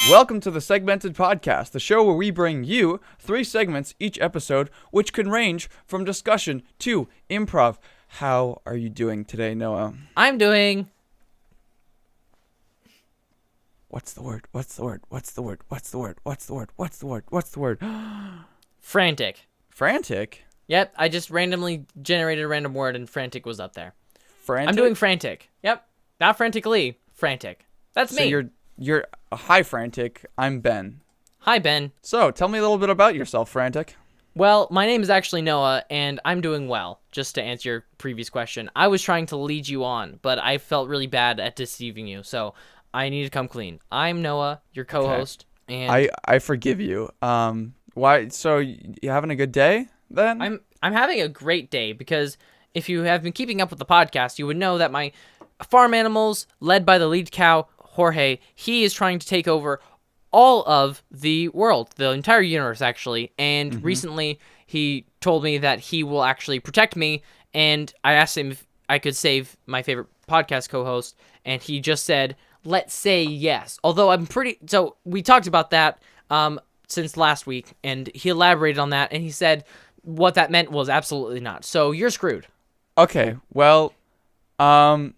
Welcome to the Segmented Podcast, the show where we bring you 3 segments each episode, which can range from discussion to improv. How are you doing today, Noah? I'm doing... What's the word? What's the word? What's the word? What's the word? What's the word? What's the word? What's the word? frantic. Frantic? Yep, I just randomly generated a random word and frantic was up there. Frantic? I'm doing frantic. Yep, not frantically, frantic. That's me. So you're hi, Frantic. I'm Ben. Hi, Ben. So, tell me a little bit about yourself, Frantic. Well, my name is actually Noah, and I'm doing well. Just to answer your previous question, I was trying to lead you on, but I felt really bad at deceiving you, so I need to come clean. I'm Noah, your co-host, and I forgive you. Why? So you having a good day then? I'm having a great day because if you have been keeping up with the podcast, you would know that my farm animals, led by the lead cow, Jorge, he is trying to take over all of the world, the entire universe, actually. And recently, he told me that he will actually protect me. And I asked him if I could save my favorite podcast co-host, and he just said, "Let's say yes." Although so we talked about that since last week, and he elaborated on that, and he said what that meant was absolutely not. So you're screwed. Okay, well, I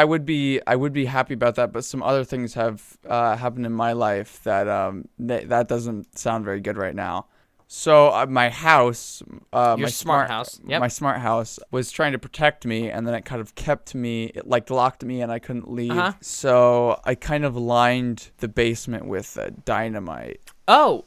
would be happy about that, but some other things have happened in my life that doesn't sound very good right now. So my house, my smart house, yep. My smart house was trying to protect me, and then it kind of kept me, it like locked me, and I couldn't leave. So I kind of lined the basement with dynamite. So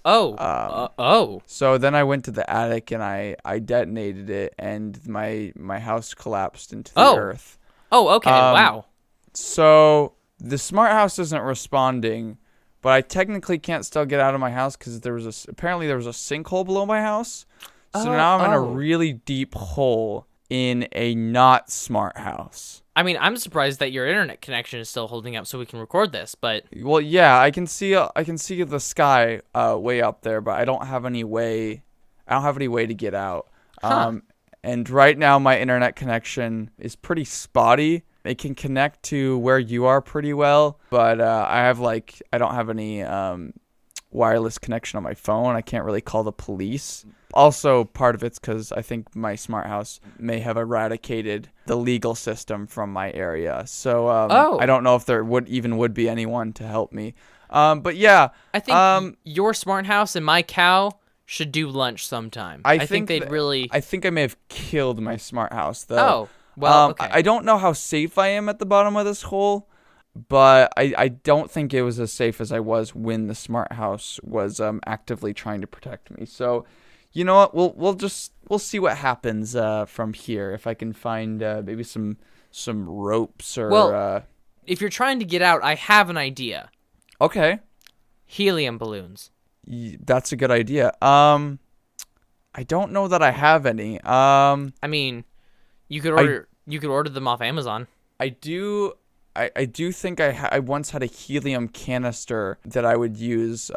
then I went to the attic and I detonated it, and my house collapsed into the earth. Oh, okay. Wow. So the smart house isn't responding, but I technically can't still get out of my house because apparently there was a sinkhole below my house. So now I'm in a really deep hole in a not smart house. I mean, I'm surprised that your internet connection is still holding up so we can record this, but... Well, yeah, I can see the sky way up there, but I don't have any way to get out. And right now my internet connection is pretty spotty. It can connect to where you are pretty well, but I don't have any wireless connection on my phone. I can't really call the police. Also, part of it's because I think my smart house may have eradicated the legal system from my area. So I don't know if there would be anyone to help me. But yeah. I think your smart house and my cow should do lunch sometime. I think they'd really... I think I may have killed my smart house, though. Oh, well, okay. I don't know how safe I am at the bottom of this hole, but I don't think it was as safe as I was when the smart house was actively trying to protect me. So, you know what? We'll see what happens from here. If I can find maybe some ropes or... Well, if you're trying to get out, I have an idea. Okay. Helium balloons. That's a good idea. I don't know that I have any. I mean, you could order them off Amazon. I do think I once had a helium canister that I would use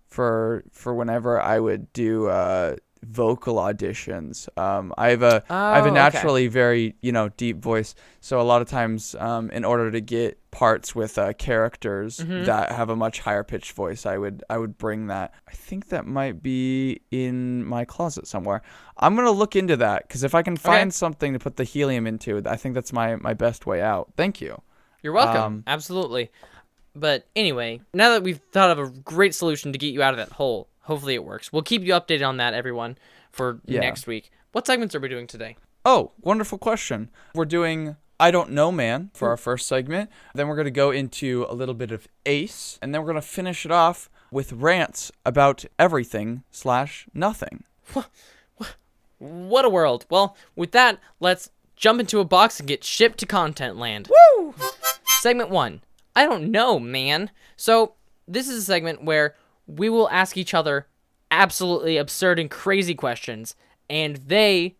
for whenever I would do vocal auditions. I have a naturally very deep voice, so a lot of times in order to get parts with characters that have a much higher pitched voice, I would bring that. I think that might be in my closet somewhere. I'm gonna look into that because if I can find something to put the helium into, I think that's my best way out. Thank you. You're welcome. Absolutely. But anyway, now that we've thought of a great solution to get you out of that hole, hopefully it works. We'll keep you updated on that, everyone, for next week. What segments are we doing today? Oh, wonderful question. We're doing I Don't Know Man for our first segment. Then we're going to go into a little bit of A.C.E. And then we're going to finish it off with rants about everything/nothing. What a world. Well, with that, let's jump into a box and get shipped to content land. Woo! Segment 1. I don't know, man. So, this is a segment where we will ask each other absolutely absurd and crazy questions, and the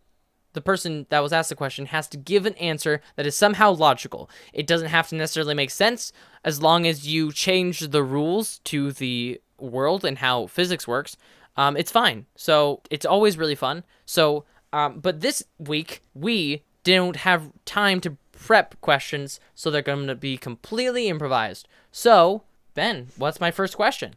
person that was asked the question has to give an answer that is somehow logical. It doesn't have to necessarily make sense as long as you change the rules to the world and how physics works. It's fine. So it's always really fun. So, but this week we don't have time to prep questions, so they're going to be completely improvised. So, Ben, what's my first question?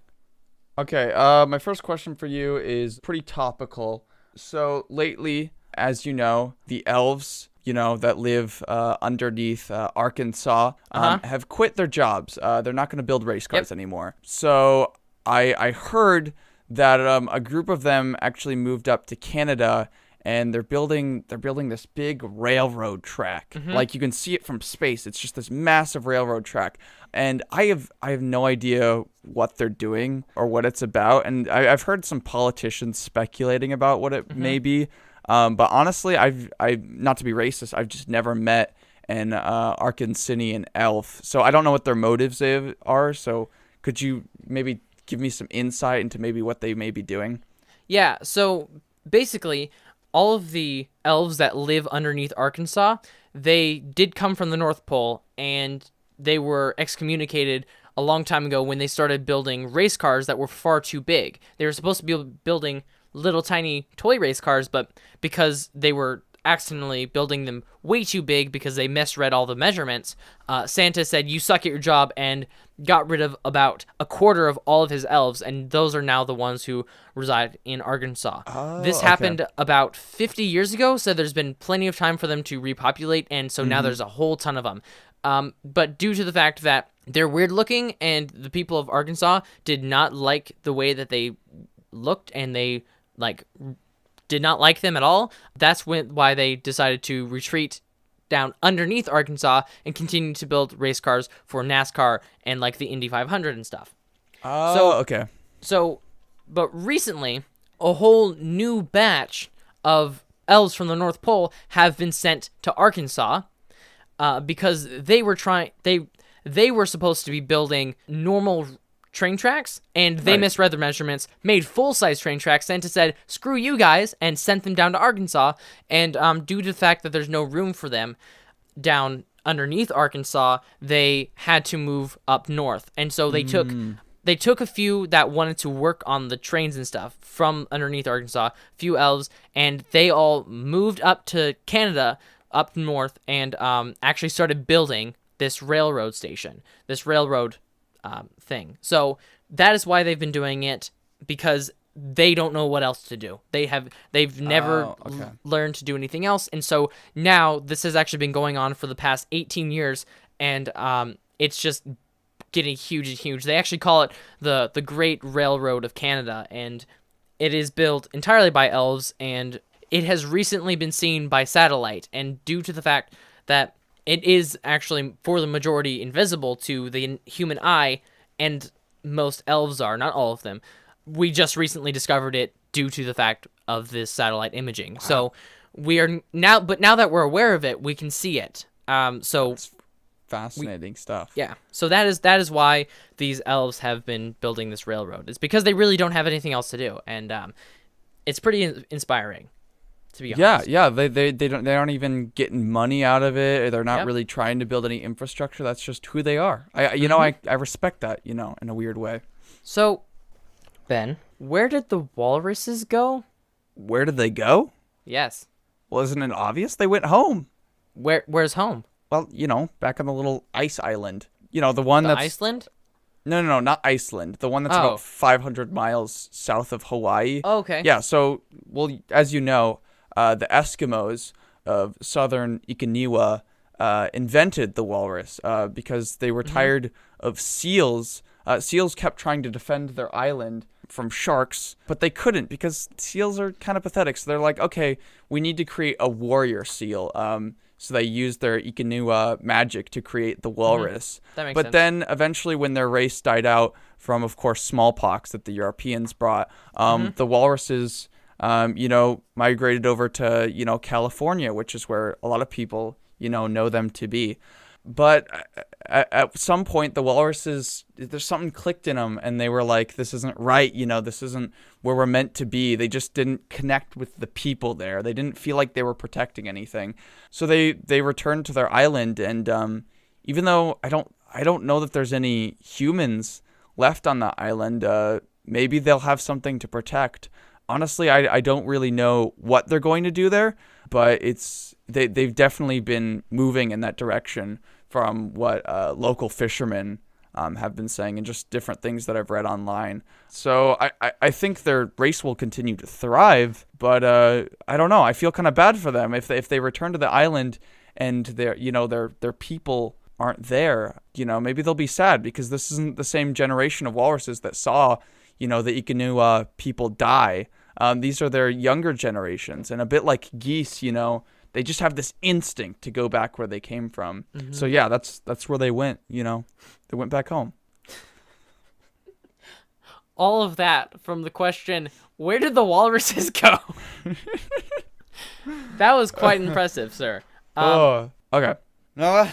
Okay, my first question for you is pretty topical. So lately, as you know, the elves, that live underneath Arkansas, have quit their jobs. They're not going to build race cars anymore. So I heard that a group of them actually moved up to Canada, and they're building this big railroad track. Like, you can see it from space. It's just this massive railroad track. And I have no idea what they're doing or what it's about. And I've heard some politicians speculating about what it may be. But honestly, I've not to be racist, I've just never met an Arkansanian elf. So I don't know what their motives are. So could you maybe give me some insight into maybe what they may be doing? Yeah, so basically, all of the elves that live underneath Arkansas, they did come from the North Pole, and they were excommunicated a long time ago when they started building race cars that were far too big. They were supposed to be building little tiny toy race cars, but because they were accidentally building them way too big because they misread all the measurements, Santa said, "You suck at your job," and got rid of about a quarter of all of his elves, and those are now the ones who reside in Arkansas. This happened about 50 years ago, so there's been plenty of time for them to repopulate, and so now there's a whole ton of them. But due to the fact that they're weird looking, and the people of Arkansas did not like the way that they looked, and they did not like them at all, that's why they decided to retreat down underneath Arkansas and continue to build race cars for NASCAR and the Indy 500 and stuff. Okay. So, but recently, a whole new batch of elves from the North Pole have been sent to Arkansas because they were supposed to be building normal train tracks, and they misread the measurements, made full-size train tracks. Santa said, "Screw you guys," and sent them down to Arkansas. And due to the fact that there's no room for them down underneath Arkansas, they had to move up north. And so they took a few that wanted to work on the trains and stuff from underneath Arkansas, few elves, and they all moved up to Canada, up north, and actually started building this railroad station, this railroad thing. So that is why they've been doing it, because they don't know what else to do. They've never learned to do anything else, and so now this has actually been going on for the past 18 years, and it's just getting huge and huge. They actually call it the Great Railroad of Canada, and it is built entirely by elves, and it has recently been seen by satellite, and due to the fact that it is actually, for the majority, invisible to the human eye, and most elves are, not all of them. We just recently discovered it due to the fact of this satellite imaging. Wow. So we are now that we're aware of it, we can see it. So that's fascinating stuff. Yeah. So that is why these elves have been building this railroad. It's because they really don't have anything else to do, and it's pretty inspiring, to be honest. Yeah. They aren't even getting money out of it. They're not really trying to build any infrastructure. That's just who they are. I respect that, in a weird way. So, Ben, where did the walruses go? Where did they go? Yes. Well, isn't it obvious? They went home. Where's home? Well, back on the little ice island. The one that's Iceland? No, not Iceland. The one that's about 500 miles south of Hawaii. Oh, okay. Yeah, so, well, as you know, the Eskimos of southern Okinawa invented the walrus because they were tired of seals. Seals kept trying to defend their island from sharks, but they couldn't because seals are kind of pathetic. So they're like, okay, we need to create a warrior seal. So they used their Okinawa magic to create the walrus. That makes but sense. Then eventually when their race died out from, of course, smallpox that the Europeans brought, the walruses migrated over to, California, which is where a lot of people, know them to be. But at some point, the walruses, there's something clicked in them, and they were like, this isn't right, this isn't where we're meant to be. They just didn't connect with the people there. They didn't feel like they were protecting anything. So they returned to their island, and even though I don't know that there's any humans left on the island, maybe they'll have something to protect. Honestly, I don't really know what they're going to do there, but it's they've definitely been moving in that direction from what local fishermen have been saying and just different things that I've read online. So I think their race will continue to thrive, but I don't know. I feel kind of bad for them if they return to the island and their people aren't there. Maybe they'll be sad because this isn't the same generation of walruses that saw the Ikanua people die. These are their younger generations, and a bit like geese, they just have this instinct to go back where they came from. Mm-hmm. So yeah, that's where they went. They went back home. All of that from the question, where did the walruses go? That was quite impressive, sir. Okay. Noah,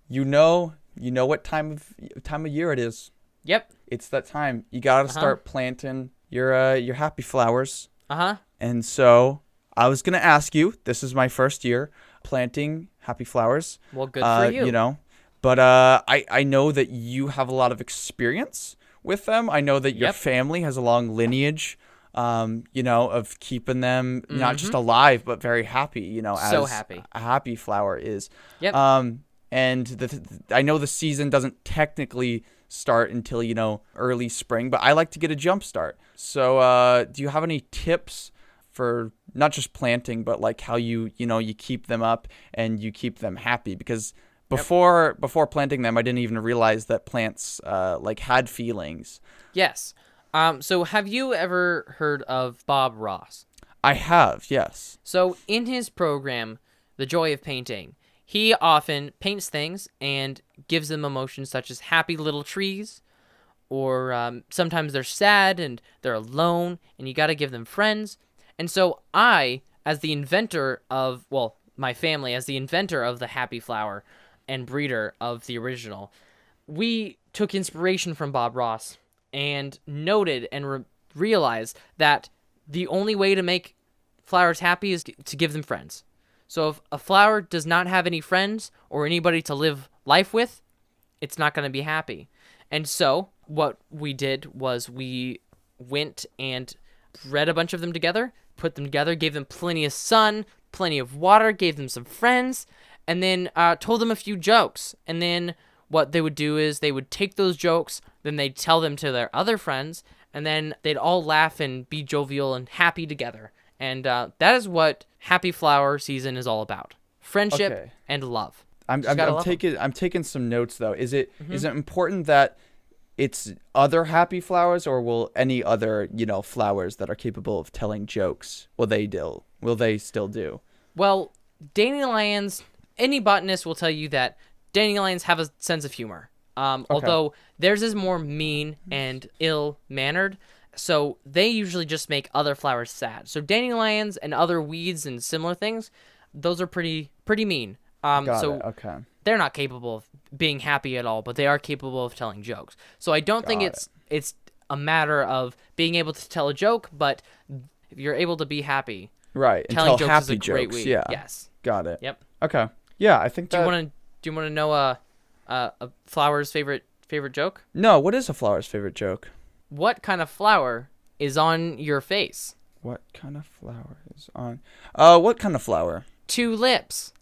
you know what time of year it is. Yep. It's that time. You gotta start planting your happy flowers. And so I was gonna ask you. This is my first year planting happy flowers. Well, good for you. But I know that you have a lot of experience with them. I know that your family has a long lineage, of keeping them not just alive but very happy. As happy. A happy flower is. Yep. And I know the season doesn't technically start until early spring, but I like to get a jump start. So do you have any tips for not just planting but like how you keep them up and you keep them happy? Because before planting them, I didn't even realize that plants had feelings. Yes. So have you ever heard of Bob Ross? I have, yes. So in his program, The Joy of Painting, he often paints things and gives them emotions such as happy little trees, or sometimes they're sad and they're alone, and you got to give them friends. And so I, as the inventor of, my family, as the inventor of the happy flower and breeder of the original, we took inspiration from Bob Ross and noted and realized that the only way to make flowers happy is to give them friends. So if a flower does not have any friends or anybody to live life with, it's not going to be happy. And so what we did was we went and bred a bunch of them together, put them together, gave them plenty of sun, plenty of water, gave them some friends, and then told them a few jokes. And then what they would do is they would take those jokes, then they'd tell them to their other friends, and then they'd all laugh and be jovial and happy together. And that is what happy flower season is all about. Friendship and love. I'm taking some notes though. Is it important that it's other happy flowers, or will any other flowers that are capable of telling jokes will they still do? Well, dandelions. Any botanist will tell you that dandelions have a sense of humor. Although theirs is more mean and ill-mannered, so they usually just make other flowers sad. So dandelions and other weeds and similar things, those are pretty mean. They're not capable of being happy at all, but they are capable of telling jokes. So I don't think it's a matter of being able to tell a joke, but if you're able to be happy, right? Telling and tell jokes happy is a great jokes. way. Yeah. Yes. Got it. Yep. Okay. Yeah, I think. Do you want to know a flower's favorite joke? No. What is a flower's favorite joke? What kind of flower is on your face? What kind of flower is on? What kind of flower? 2 lips.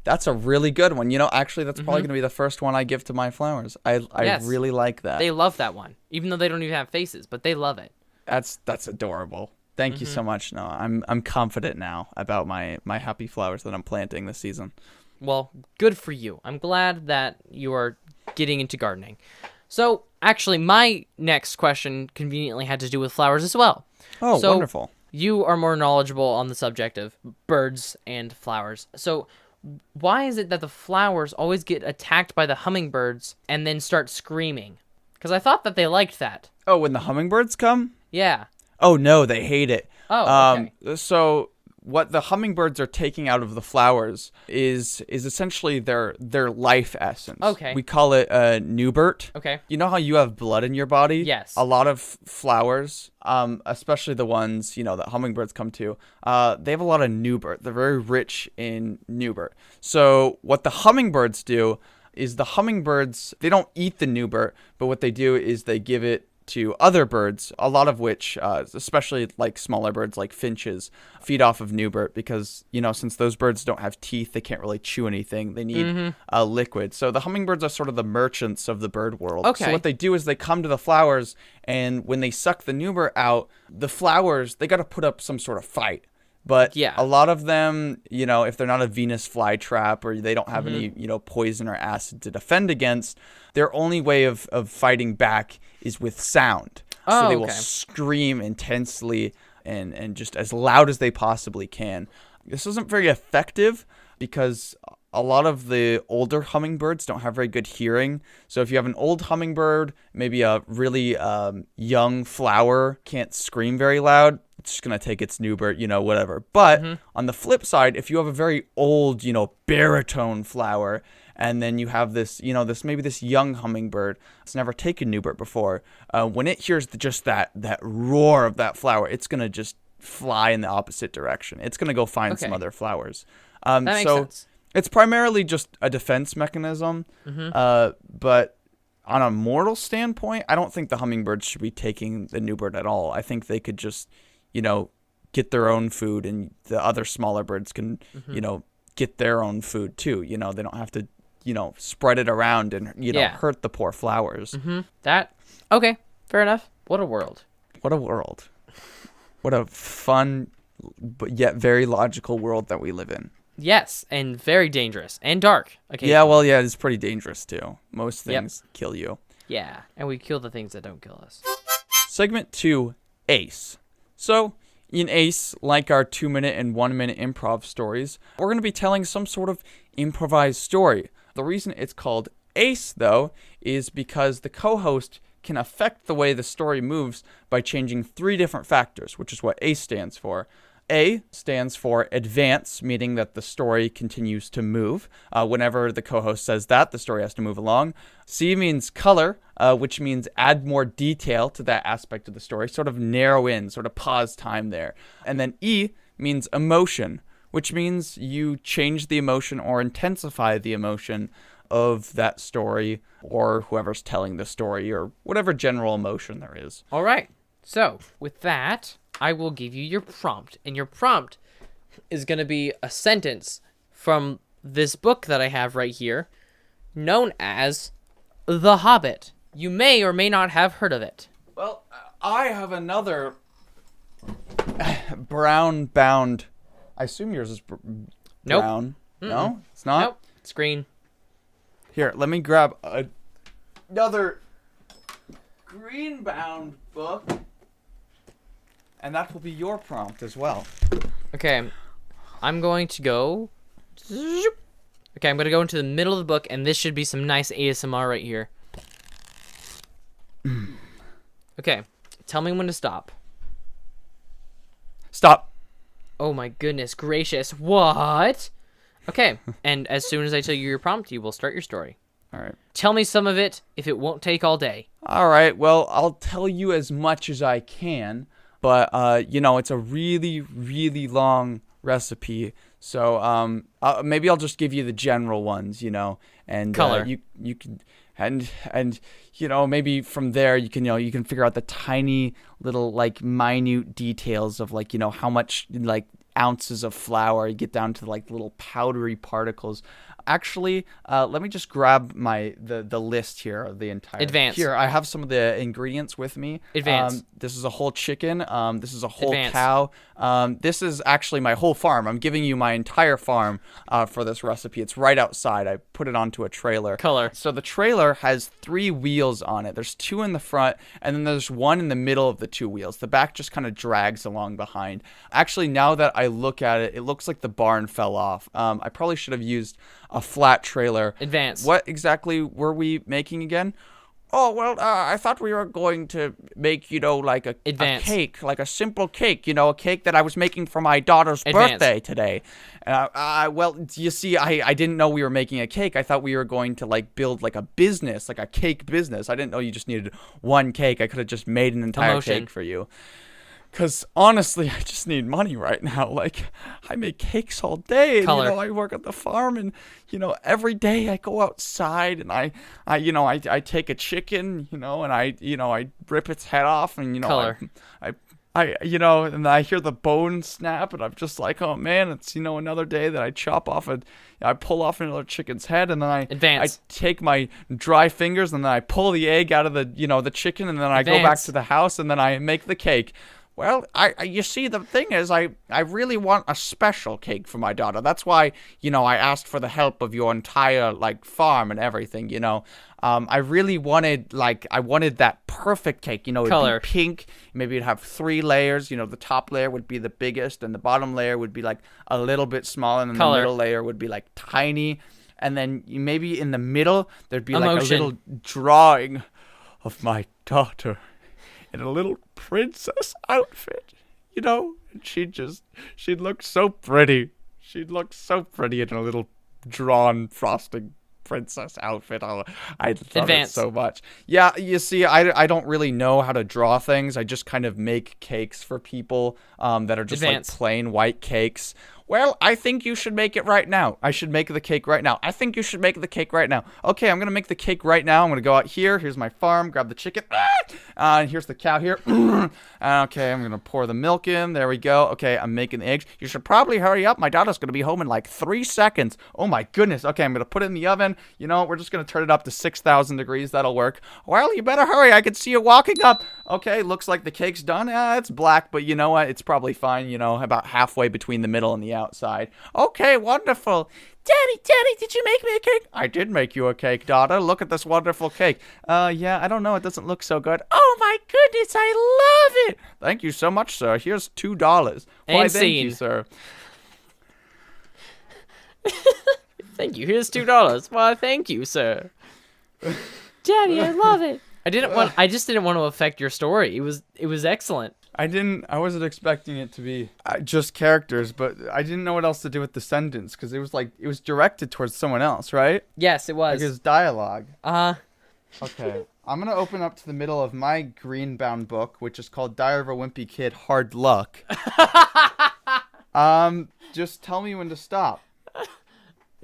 That's a really good one. Actually, that's probably going to be the first one I give to my flowers. I really like that. They love that one, even though they don't even have faces, but they love it. That's adorable. Thank you so much, Noah. I'm confident now about my happy flowers that I'm planting this season. Well, good for you. I'm glad that you are getting into gardening. So, actually, my next question conveniently had to do with flowers as well. Oh, so, wonderful. You are more knowledgeable on the subject of birds and flowers. So, why is it that the flowers always get attacked by the hummingbirds and then start screaming? Because I thought that they liked that. Oh, when the hummingbirds come? Yeah. Oh, no, they hate it. Oh, okay. So what the hummingbirds are taking out of the flowers is essentially their life essence. Okay. We call it Newbert. Okay. You know how you have blood in your body? Yes. A lot of flowers, especially the ones, that hummingbirds come to, they have a lot of Newbert. They're very rich in Newbert. So what the hummingbirds do is they don't eat the Newbert, but what they do is they give it to other birds, a lot of which, especially like smaller birds like finches, feed off of newbert because, since those birds don't have teeth, they can't really chew anything. They need liquid. So the hummingbirds are sort of the merchants of the bird world. Okay. So what they do is they come to the flowers, and when they suck the newbert out, the flowers, they got to put up some sort of fight. But a lot of them, if they're not a Venus flytrap or they don't have any, poison or acid to defend against, their only way of fighting back is with sound. So they will scream intensely and just as loud as they possibly can. This isn't very effective because a lot of the older hummingbirds don't have very good hearing. So if you have an old hummingbird, maybe a really young flower can't scream very loud, it's just going to take its newbert, whatever. But on the flip side, if you have a very old, baritone flower, and then you have this, this young hummingbird that's never taken newbert before, when it hears just that roar of that flower, it's going to just fly in the opposite direction. It's going to go find some other flowers. That makes sense. It's primarily just a defense mechanism, but on a mortal standpoint, I don't think the hummingbirds should be taking the newbert at all. I think they could just, get their own food, and the other smaller birds can, get their own food too. They don't have to, spread it around and, hurt the poor flowers. Okay, fair enough. What a world. What a world. What a fun, but yet very logical world that we live in. Yes, and very dangerous and dark. Yeah, it's pretty dangerous too. Most things kill you. Yeah, and we kill the things that don't kill us. Segment 2, Ace. So, in Ace, like our 2-minute and 1-minute improv stories, we're going to be telling some sort of improvised story. The reason it's called Ace, though, is because the co-host can affect the way the story moves by changing 3 different factors, which is what ACE stands for. A stands for advance, meaning that the story continues to move. Whenever the co-host says that, the story has to move along. C means color, which means add more detail to that aspect of the story, sort of narrow in, sort of pause time there. And then E means emotion, which means you change the emotion or intensify the emotion of that story or whoever's telling the story or whatever general emotion there is. All right. So, with that, I will give you your prompt. And your prompt is going to be a sentence from this book that I have right here, known as The Hobbit. You may or may not have heard of it. Well, I have another brown-bound... I assume yours is brown. Nope. No? It's not? Nope. It's green. Here, let me grab another green-bound book. And that will be your prompt as well. Okay, I'm going to go... Okay, I'm going to go into the middle of the book, and this should be some nice ASMR right here. Okay, tell me when to stop. Stop. Oh my goodness gracious, what? Okay, and as soon as I tell you your prompt, you will start your story. All right. Tell me some of it, if it won't take all day. All right, well, I'll tell you as much as I can. But, it's a really, really long recipe. So maybe I'll just give you the general ones, and color. You can, and maybe from there you can figure out the tiny little, like, minute details of, like, how much, like, ounces of flour. You get down to, like, little powdery particles. Actually, let me just grab the list here of the entire... Advance. Here, I have some of the ingredients with me. Advance. This is a whole chicken. This is a whole Advance. cow. This is actually my whole farm. I'm giving you my entire farm for this recipe. It's right outside. I put it onto a trailer. Color. So the trailer has 3 wheels on it. There's 2 in the front, and then there's 1 in the middle of the 2 wheels. The back just kind of drags along behind. Actually, now that I look at it, it looks like the barn fell off. I probably should have used a flat trailer. Advance. What exactly were we making again? Oh, well, I thought we were going to make, like a cake, like a simple cake, a cake that I was making for my daughter's birthday today. Well, you see, I didn't know we were making a cake. I thought we were going to, like, build, like, a business, like a cake business. I didn't know you just needed 1 cake. I could have just made an entire cake for you. Because honestly, I just need money right now. Like, I make cakes all day. And, Color. I work at the farm. And, every day I go outside and I take a chicken, and I rip its head off. And, Color. and I hear the bone snap. And I'm just like, oh, man, it's, another day that I I pull off another chicken's head. And then I Advance. take my dry fingers and then I pull the egg out of the chicken. And then I go back Advance. to the house and then I make the cake. Well, you see, the thing is, I really want a special cake for my daughter. That's why, I asked for the help of your entire, farm and everything, I really wanted, I wanted that perfect cake, it'd Color. be pink, maybe it'd have 3 layers, the top layer would be the biggest, and the bottom layer would be, a little bit smaller, and then Color. the middle layer would be, tiny, and then maybe in the middle, there'd be, a Emotion. little drawing of my daughter in a little princess outfit, and she'd look so pretty. She'd look so pretty in a little drawn frosting princess outfit. I love it so much. Yeah, you see, I don't really know how to draw things. I just kind of make cakes for people that are just Advance. plain white cakes. Well, I think you should make it right now. I should make the cake right now. I think you should make the cake right now. Okay, I'm going to make the cake right now. I'm going to go out here. Here's my farm. Grab the chicken. And here's the cow here. Okay, I'm going to pour the milk in. There we go. Okay, I'm making the eggs. You should probably hurry up. My daughter's going to be home in 3 seconds. Oh, my goodness. Okay, I'm going to put it in the oven. We're just going to turn it up to 6,000 degrees. That'll work. Well, you better hurry. I can see you walking up. Okay, looks like the cake's done. It's black, but you know what? It's probably fine, about halfway between the middle and the outside. Okay, wonderful. Daddy, did you make me a cake? I did make you a cake, daughter. Look at this wonderful cake. Yeah, I don't know. It doesn't look so good. Oh, my goodness. I love it. Thank you so much, sir. Here's $2. Why, And thank you, scene. sir. Thank you. Here's $2. Why, thank you, sir. Daddy, I love it. I just didn't want to affect your story. It was excellent. I wasn't expecting it to be just characters, but I didn't know what else to do with the sentence because it was directed towards someone else, right? Yes, it was. Like his dialogue. Uh-huh. Okay. I'm going to open up to the middle of my green-bound book, which is called Diary of a Wimpy Kid, Hard Luck. Just tell me when to stop.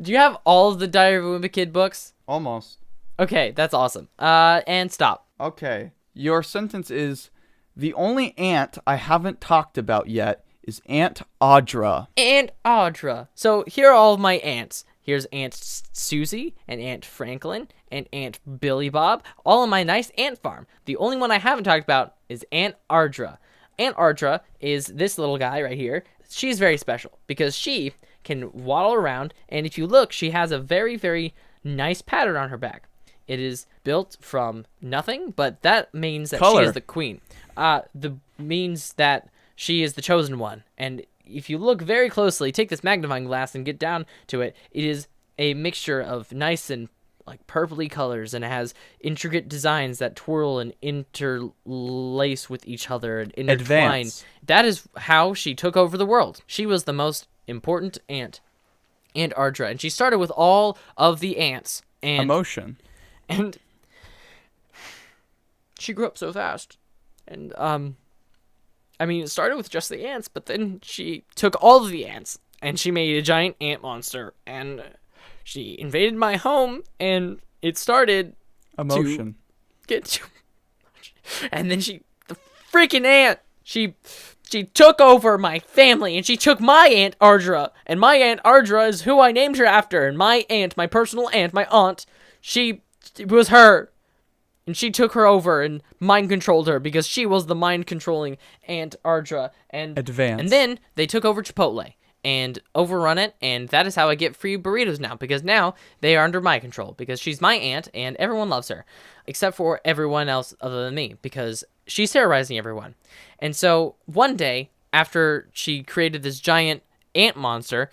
Do you have all of the Diary of a Wimpy Kid books? Almost. Okay, that's awesome. And stop. Okay. Your sentence is, the only aunt I haven't talked about yet is Aunt Audra. Aunt Audra. So here are all of my aunts. Here's Aunt Susie and Aunt Franklin and Aunt Billy Bob, all on my nice ant farm. The only one I haven't talked about is Aunt Audra. Aunt Audra is this little guy right here. She's very special because she can waddle around, and if you look, she has a very, very nice pattern on her back. It is built from nothing, but that means that Color. she is the queen. Means that she is the chosen one. And if you look very closely, take this magnifying glass and get down to it, it is a mixture of nice and purpley colors, and it has intricate designs that twirl and interlace with each other and intertwine. Advance. That is how she took over the world. She was the most important aunt, Aunt Audra, and she started with all of the ants. And Emotion. And she grew up so fast. And, it started with just the ants, but then she took all of the ants, and she made a giant ant monster, and she invaded my home, and it started Emotion. to get too much. And then the freaking ant, she took over my family, and she took my Aunt Audra, and my Aunt Audra is who I named her after, and my aunt, my personal aunt, my aunt, it was her. And she took her over and mind controlled her because she was the mind controlling Aunt Audra. And Advance. And then they took over Chipotle and overrun it, and that is how I get free burritos now, because now they are under my control because she's my aunt and everyone loves her, except for everyone else other than me because she's terrorizing everyone. And so one day, after she created this giant ant monster,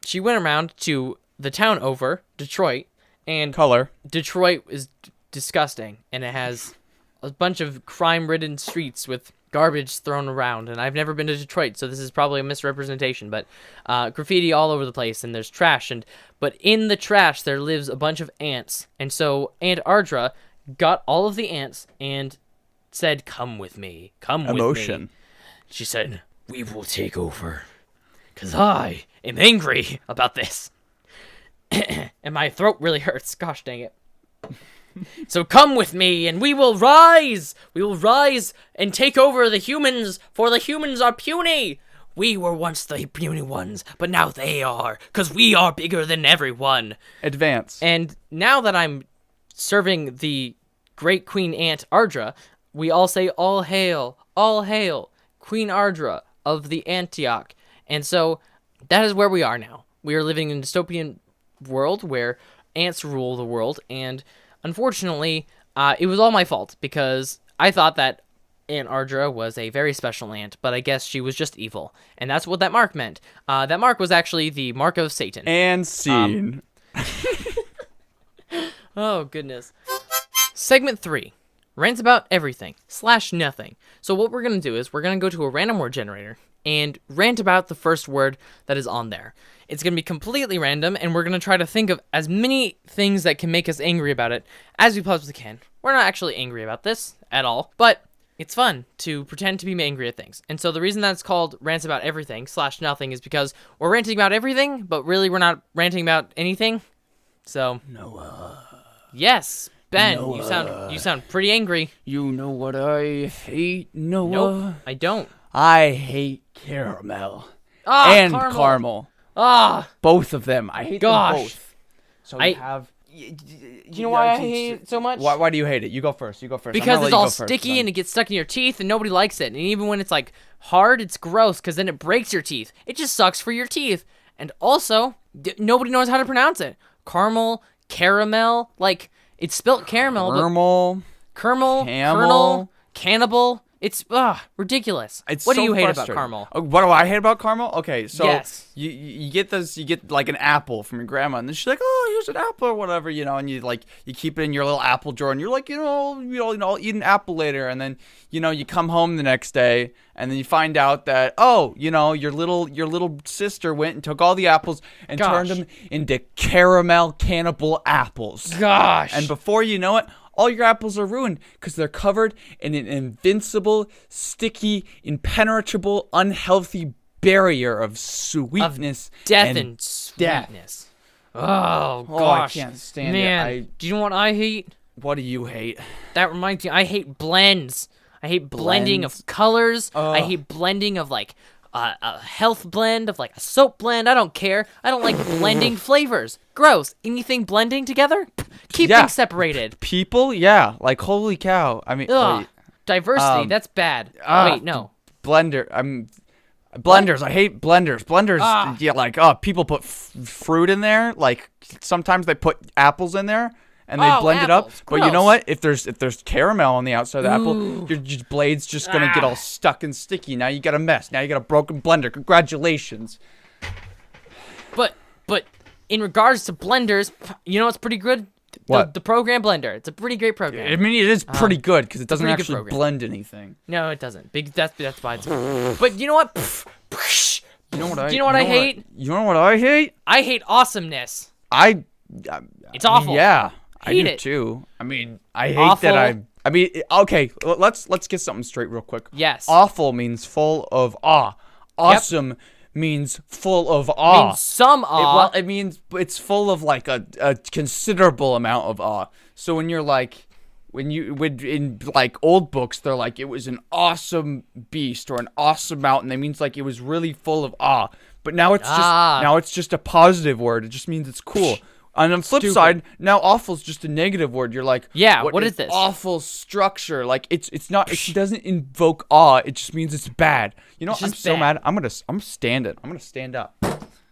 she went around to the town over, Detroit, and Color. Detroit is disgusting, and it has a bunch of crime-ridden streets with garbage thrown around, and I've never been to Detroit, so this is probably a misrepresentation, but graffiti all over the place, and there's trash, but in the trash there lives a bunch of ants, and so Aunt Audra got all of the ants and said, come with me, come with me. Emotion. She said, "We will take over. Because I am angry about this." And my throat really hurts. Gosh dang it. "So come with me, and we will rise! We will rise and take over the humans, for the humans are puny! We were once the puny ones, but now they are, because we are bigger than everyone." Advance. And now that I'm serving the great Queen Aunt Ardra, we all say, all hail, Queen Ardra of the Antioch. And so that is where we are now. We are living in a dystopian world where ants rule the world, and unfortunately, it was all my fault, because I thought that Aunt Ardra was a very special ant, but I guess she was just evil. And that's what that mark meant. That mark was actually the mark of Satan. And scene. Oh, goodness. Segment 3. Rants about everything / nothing. So what we're going to do is we're going to go to a random word generator and rant about the first word that is on there. It's going to be completely random, and we're going to try to think of as many things that can make us angry about it as we possibly can. We're not actually angry about this at all, but it's fun to pretend to be angry at things. And so the reason that's called rants about everything / nothing is because we're ranting about everything, but really we're not ranting about anything. So Noah. Yes, Ben, Noah. you sound pretty angry. You know what I hate, Noah? Nope, I don't. I hate caramel. And caramel. Ah, Both of them. I hate gosh. them both. So I- you have... Do you know why I hate it so much? Why do you hate it? You go first. Because it's all sticky and it gets stuck in your teeth and nobody likes it. And even when it's like hard, it's gross because then it breaks your teeth. It just sucks for your teeth. And also, nobody knows how to pronounce it. Caramel, caramel, like it's spelt caramel, but Caramel. kernel, cannibal. It's ridiculous. It's What do so you hate about frustrating. caramel? What do I hate about caramel? Okay, so Yes. you get this, you get like an apple from your grandma, and then she's like, "Oh, here's an apple or whatever," and you keep it in your little apple drawer, and you're like, I'll eat an apple later, and then you come home the next day, and then you find out that your little sister went and took all the apples and turned them into caramel cannibal apples. Gosh. And before you know it, all your apples are ruined because they're covered in an invincible, sticky, impenetrable, unhealthy barrier of sweetness, Death and sweetness. Oh, gosh. I can't stand Man, it. do you know what I hate? What do you hate? That reminds me, I hate blends. I hate blending of colors. I hate blending of like a health blend, of like a soap blend. I don't care. I don't like blending flavors. Gross. Anything blending together? Keep things separated. People? Yeah. Like, holy cow. I mean, wait. Diversity, that's bad. Wait, no. Blenders. I hate blenders. Blenders, yeah, people put fruit in there. Like, sometimes they put apples in there. And they blend it up. Gross. But you know what? If there's caramel on the outside of the apple, your blade's just going to get all stuck and sticky. Now you got a mess. Now you got a broken blender. Congratulations. But in regards to blenders, you know what's pretty good? What? The program Blender. It's a pretty great program. I mean, it is pretty good because it doesn't pretty good actually program. blend anything. No, it doesn't. That's why it's But you know what? You know what I? Do you know what I hate? You know what I hate? I hate awesomeness. It's awful. Yeah, I Hate do it. too. I mean, I hate Awful. that okay, let's get something straight real quick. Yes. Awful means full of awe. Awesome means full of awe. Means some awe. It means it's full of like a considerable amount of awe. So when you're like, in like old books, they're like, it was an awesome beast or an awesome mountain. That means like it was really full of awe. But now it's just a positive word. It just means it's cool. On the flip side, now awful is just a negative word. You're like, yeah, what is this? Awful structure. Like it's not. It doesn't invoke awe. It just means it's bad. You know, I'm so mad. I'm stand it. I'm gonna stand up.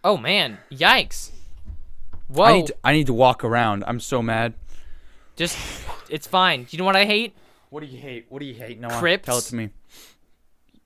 Oh man, yikes! Whoa. I need to walk around. I'm so mad. It's fine. Do you know what I hate? What do you hate, Noah? Crypts. Tell it to me.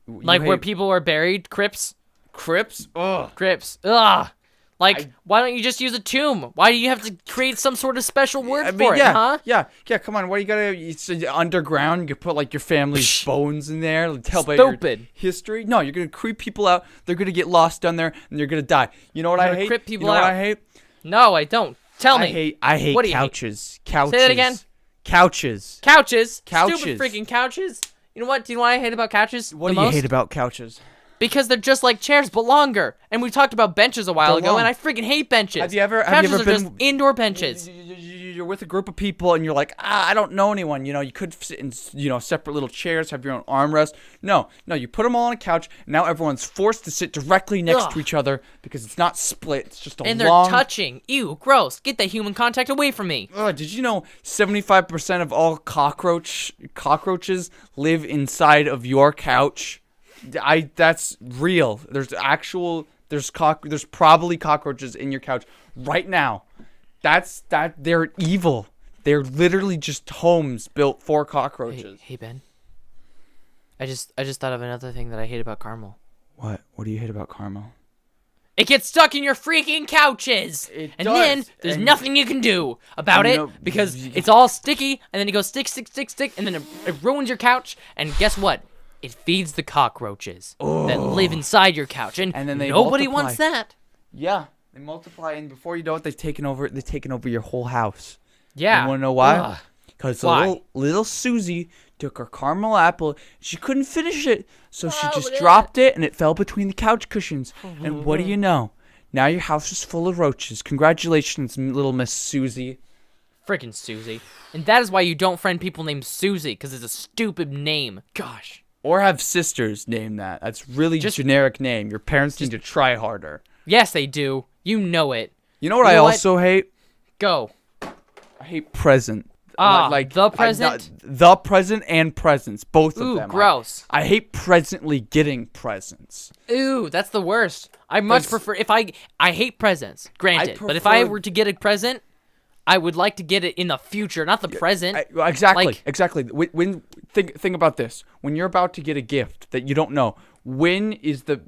Where people are buried. Crypts. Crypts? Ugh. Crypts. Ugh. Like, why don't you just use a tomb? Why do you have to create some sort of special word for it, huh? Yeah, come on. Why you gotta? It's underground. You put like your family's bones in there. Tell about your history. No, you're gonna creep people out. They're gonna get lost down there, and they're gonna die. You know what I hate? Creep people you know out. What I hate? No, I don't. Tell me. I hate What do you couches. hate? Couches. Say that again. Couches. Couches. Couches. Stupid freaking couches. You know what? Do you know what I hate about couches? What the do you most? hate about couches? Because they're just like chairs, but longer. And we talked about benches a while They're ago, long. and I freaking hate benches. Have you ever Couches are been just indoor benches? You're with a group of people and you're like, I don't know anyone. You could sit in, separate little chairs, have your own armrest. No, you put them all on a couch. And now everyone's forced to sit directly next to each other because it's not split. It's just a and long. they're touching. Ew, gross. Get that human contact away from me. Did you know 75% of all cockroaches live inside of your couch? That's real. There's probably cockroaches in your couch right now. They're evil. They're literally just homes built for cockroaches. Hey Ben. I just thought of another thing that I hate about caramel. What? What do you hate about caramel? It gets stuck in your freaking couches. Then there's nothing you can do about it because it's all sticky, and then it goes stick, and then it ruins your couch, and guess what? It feeds the cockroaches that live inside your couch, and then nobody wants that. Yeah, they multiply, and before you know it, they've taken over your whole house. Yeah. You want to know why? Because little Susie took her caramel apple. She couldn't finish it, so she just dropped it, and it fell between the couch cushions. And what do you know? Now your house is full of roaches. Congratulations, little Miss Susie. Freaking Susie. And that is why you don't friend people named Susie, because it's a stupid name. Gosh. Or have sisters name that. That's really generic name. Your parents need to try harder. Yes, they do. You know it. You know what I also hate? Go. I hate present. Like the present? The present and presents. Both of them. Ooh, gross. I hate presently getting presents. Ooh, that's the worst. I much prefer I hate presents, granted. But if I were to get a present, I would like to get it in the future, not the present. Exactly. Think about this. When you're about to get a gift that you don't know, when is the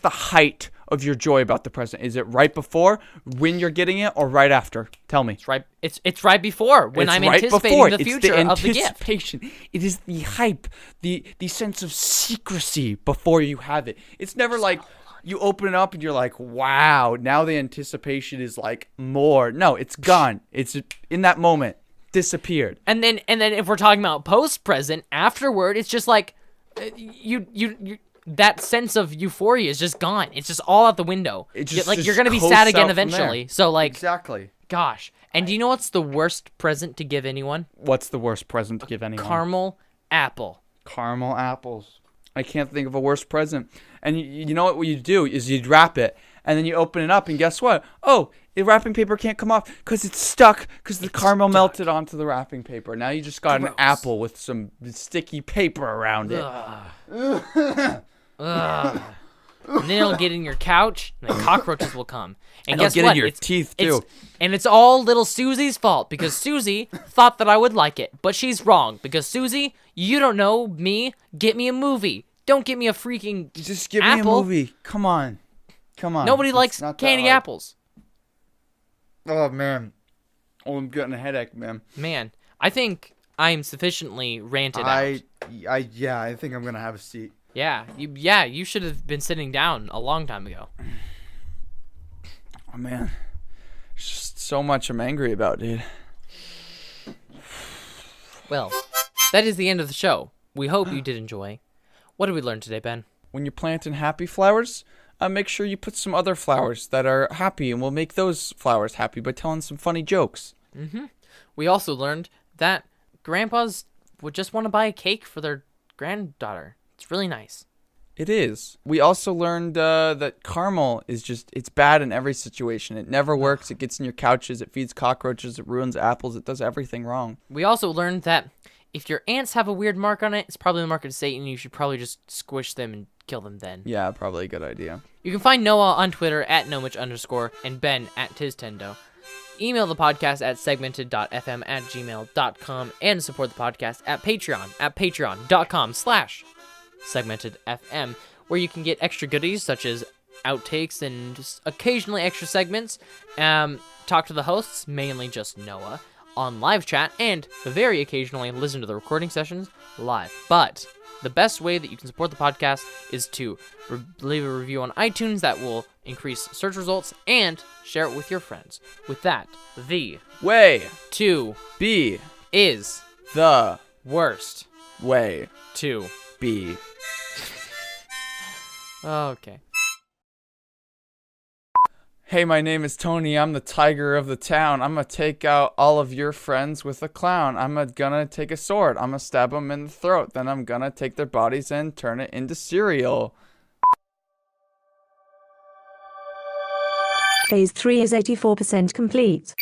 height of your joy about the present? Is it right before, when you're getting it, or right after? Tell me. It's right before, when I'm anticipating the future of the gift. It is the hype, the sense of secrecy before you have it. It's never like you open it up and you're like, wow, now the anticipation is like more. No, it's gone. It's in that moment, disappeared. And then if we're talking about post-present, afterward, it's just like you that sense of euphoria is just gone. It's just all out the window. You're gonna be sad again eventually. So exactly. Gosh. And do you know what's the worst present to give anyone? What's the worst present to give anyone? Caramel apple. Caramel apples. I can't think of a worse present. And you know what you do is you'd wrap it, and then you open it up, and guess what? Oh, the wrapping paper can't come off because it's stuck because the caramel melted onto the wrapping paper. Now you just got an apple with some sticky paper around it. And then it'll get in your couch, and the cockroaches will come. And guess get what? in your teeth, too. And it's all little Susie's fault, because Susie thought that I would like it. But she's wrong, because Susie, you don't know me. Get me a movie. Don't get me a freaking Just give apple. me a movie. Come on. Nobody likes candy apples. Oh, man. Oh, I'm getting a headache, man. Man, I think I'm sufficiently ranted out. I think I'm going to have a seat. Yeah, you should have been sitting down a long time ago. Oh, man. There's just so much I'm angry about, dude. Well, that is the end of the show. We hope you did enjoy. What did we learn today, Ben? When you're planting happy flowers, make sure you put some other flowers that are happy, and we'll make those flowers happy by telling some funny jokes. Mm-hmm. We also learned that grandpas would just want to buy a cake for their granddaughter. It's really nice. It is. We also learned that caramel is it's bad in every situation. It never works. It gets in your couches. It feeds cockroaches. It ruins apples. It does everything wrong. We also learned that if your ants have a weird mark on it, it's probably the mark of Satan. You should probably just squish them and kill them then. Yeah, probably a good idea. You can find Noah on Twitter at Nomich_ and Ben at Tendo. Email the podcast at segmented.fm@gmail.com and support the podcast at patreon.com/segmentedfm, where you can get extra goodies such as outtakes and just occasionally extra segments, talk to the hosts, mainly just Noah, on live chat, and very occasionally listen to the recording sessions live. But the best way that you can support the podcast is to leave a review on iTunes. That will increase search results, and share it with your friends. With that, the way to be is the worst. way 2. be. Okay. Hey, my name is Tony. I'm the tiger of the town. I'm gonna take out all of your friends with a clown. Gonna take a sword. I'm gonna stab them in the throat. Then I'm gonna take their bodies and turn it into cereal. Phase 3 is 84% complete.